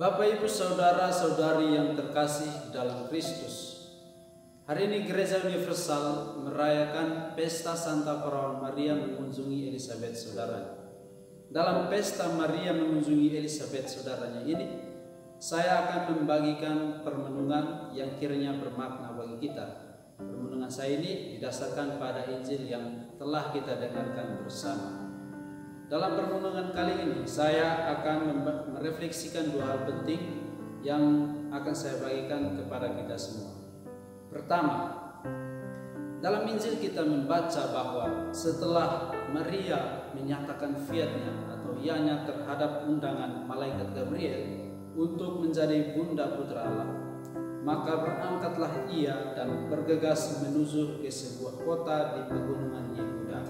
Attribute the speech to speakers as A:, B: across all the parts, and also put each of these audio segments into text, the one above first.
A: Bapak, Ibu, Saudara-saudari yang terkasih dalam Kristus, hari ini Gereja Universal merayakan Pesta Santa Perawan Maria mengunjungi Elizabeth saudaranya. Dalam Pesta Maria mengunjungi Elizabeth saudaranya ini, saya akan membagikan permenungan yang kiranya bermakna bagi kita. Permenungan saya ini didasarkan pada Injil yang telah kita dengarkan bersama. Dalam permenungan kali ini, saya akan merefleksikan dua hal penting yang akan saya bagikan kepada kita semua. Pertama, dalam Injil kita membaca bahwa setelah Maria menyatakan fiat-Nya atau iya-Nya terhadap undangan malaikat Gabriel untuk menjadi bunda putra Allah, maka berangkatlah ia dan bergegas menuju ke sebuah kota di pegunungan Yehuda.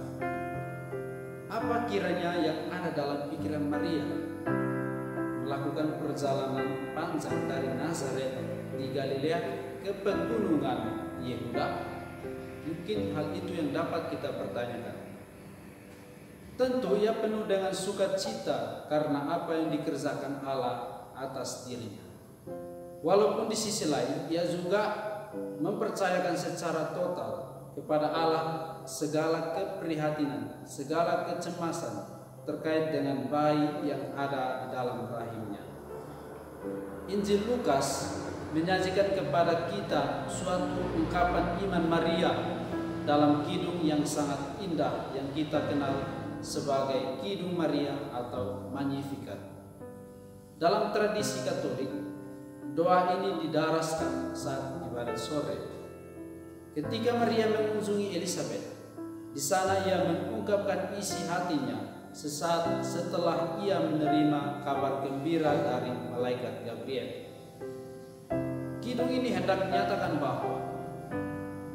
A: Apa kiranya yang ada dalam pikiran Maria? Melakukan perjalanan panjang dari Nazaret di Galilea ke pegunungan Yehuda? Mungkin hal itu yang dapat kita pertanyakan. Tentu ia penuh dengan sukacita karena apa yang dikerjakan Allah atas dirinya. Walaupun di sisi lain ia juga mempercayakan secara total kepada Allah segala keprihatinan, segala kecemasan terkait dengan bayi yang ada di dalam rahimnya. Injil Lukas menyajikan kepada kita suatu ungkapan iman Maria dalam kidung yang sangat indah yang kita kenal sebagai Kidung Maria atau Magnificat. Dalam tradisi Katolik, doa ini didaraskan saat ibadat sore. Ketika Maria mengunjungi Elizabeth, di sana ia mengungkapkan isi hatinya sesaat setelah ia menerima kabar gembira dari malaikat Gabriel. Kidung ini hendak menyatakan bahwa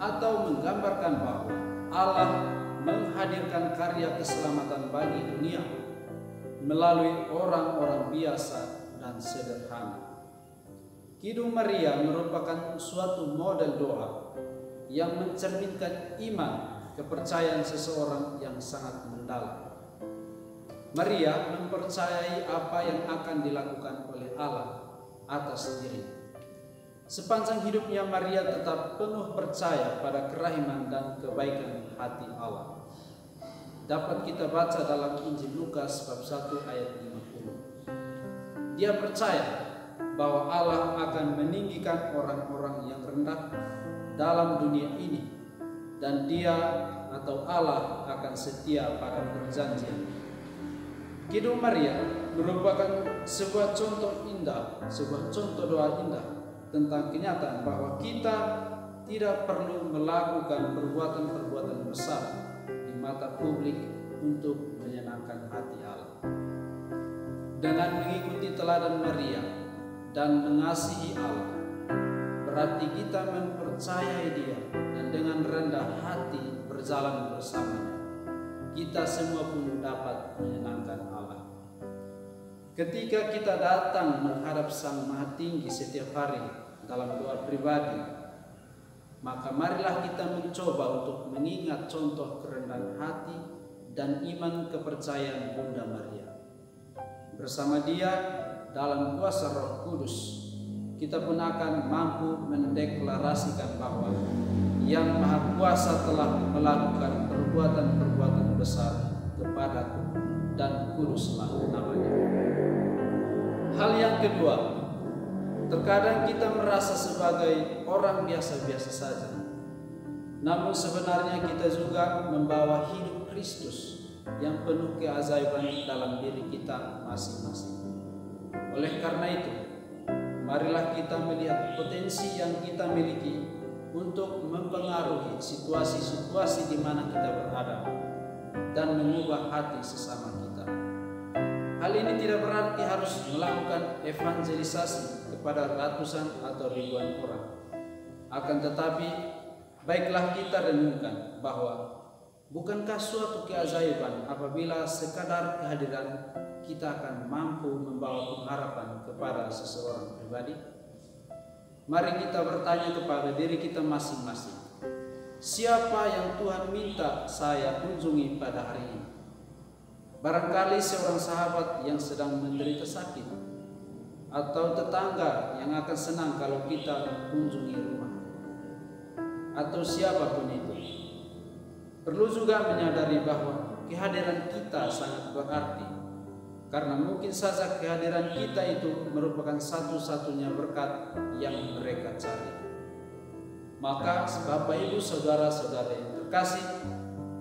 A: atau menggambarkan bahwa Allah menghadirkan karya keselamatan bagi dunia melalui orang-orang biasa dan sederhana. Kidung Maria merupakan suatu model doa yang mencerminkan iman, kepercayaan seseorang yang sangat mendalam. Maria mempercayai apa yang akan dilakukan oleh Allah atas dirinya. Sepanjang hidupnya Maria tetap penuh percaya pada kerahiman dan kebaikan hati Allah. Dapat kita baca dalam Injil Lukas bab 1 ayat 50. Dia percaya bahwa Allah akan meninggikan orang-orang yang rendah dalam dunia ini, dan dia atau Allah akan setia pada perjanjian. Kidung Maria merupakan sebuah contoh indah, sebuah contoh doa indah tentang kenyataan bahwa kita tidak perlu melakukan perbuatan-perbuatan besar di mata publik untuk menyenangkan hati Allah. Dengan mengikuti teladan Maria dan mengasihi Allah, berarti kita mempercayai Dia dan dengan rendah hati berjalan bersamanya. Kita semua pun dapat menyenangkan Allah. Ketika kita datang menghadap Sang Maha Tinggi setiap hari dalam doa pribadi, maka marilah kita mencoba untuk mengingat contoh kerendahan hati dan iman kepercayaan Bunda Maria. Bersama Dia dalam kuasa Roh Kudus, kita pun akan mampu mendeklarasikan bahwa Yang Maha Kuasa telah melakukan perbuatan-perbuatan besar kepadaku dan kuduslah namanya. Hal yang kedua, terkadang kita merasa sebagai orang biasa-biasa saja. Namun sebenarnya kita juga membawa hidup Kristus yang penuh keajaiban dalam diri kita masing-masing. Oleh karena itu, marilah kita melihat potensi yang kita miliki untuk mempengaruhi situasi-situasi di mana kita berada dan mengubah hati sesama kita. Hal ini tidak berarti harus melakukan evangelisasi kepada ratusan atau ribuan orang. Akan tetapi, baiklah kita renungkan bahwa bukankah suatu keajaiban apabila sekadar kehadiran kita akan mampu membawa pengharapan kepada seseorang pribadi? Mari kita bertanya kepada diri kita masing-masing. Siapa yang Tuhan minta saya kunjungi pada hari ini? Barangkali seorang sahabat yang sedang menderita sakit, atau tetangga yang akan senang kalau kita mengunjungi rumah, atau siapapun itu. Perlu juga menyadari bahwa kehadiran kita sangat berarti, karena mungkin saja kehadiran kita itu merupakan satu-satunya berkat yang mereka cari. Maka Bapak Ibu Saudara-saudara yang terkasih,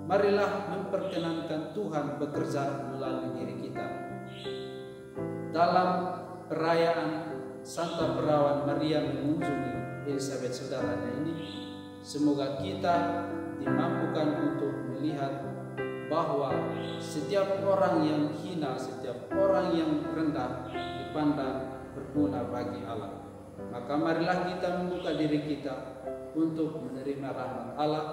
A: marilah memperkenankan Tuhan bekerja melalui diri kita. Dalam perayaan Santa Perawan Maria mengunjungi Elizabeth saudaranya ini, semoga kita dimampukan untuk melihat bahwa setiap orang yang hina, setiap orang yang rendah dipandang berguna bagi Allah. Maka marilah kita membuka diri kita untuk menerima rahmat Allah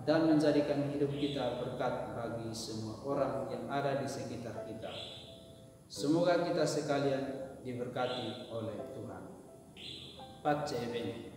A: dan menjadikan hidup kita berkat bagi semua orang yang ada di sekitar kita. Semoga kita sekalian diberkati oleh Tuhan. Pace bene.